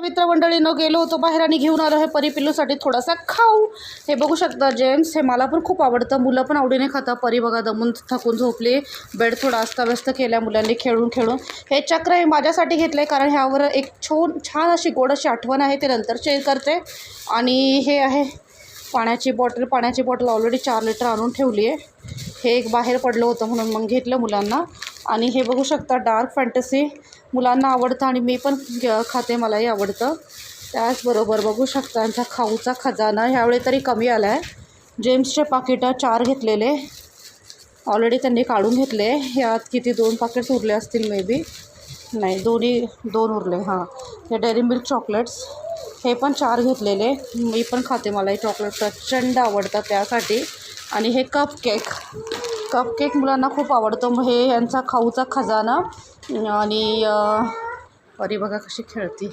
मित्रमंडळीनं गेलो होतो बाहेर आणि घेऊन आलो हे परी पिल्लूसाठी थोडासा खाऊ. हे बघू शकता जेम्स, हे मला पण खूप आवडतं, मुलं पण आवडीने खातात. परी बघा दमून थकून झोपली, बेड थोडा अस्ताव्यस्त केल्या मुलांनी खेळून खेळून. हे चक्र हे माझ्यासाठी घेतलं आहे कारण ह्यावर एक छान अशी गोड अशी आठवण आहे, ते नंतर शेअर करते. आणि हे आहे पाण्याची बॉटल ऑलरेडी 4 लिटर आणून ठेवली आहे. हे एक बाहेर पडलं होतं म्हणून मग घेतलं मुलांना. आणि हे बघू शकता डार्क फॅन्टसी मुलांना आवडतं आणि मी पण खाते, मलाही आवडतं. त्याचबरोबर बघू शकता यांचा खाऊचा खजाना ह्यावेळी तरी कमी आला आहे. जेम्सचे पाकिटं 4 घेतलेले ऑलरेडी त्यांनी काढून घेतले. यात किती 2 पाकिट्स उरले असतील मे बी, नाही 2 उरले. हां, हे डेअरी मिल्क चॉकलेट्स हे पण 4 घेतलेले, मी पण खाते, मलाही चॉकलेट प्रचंड आवडतं त्यासाठी. आणि हे कपकेक मुलांना खूप आवडतो. मग हे यांचा खाऊचा खजाना. आणि परी बघा कशी खेळती.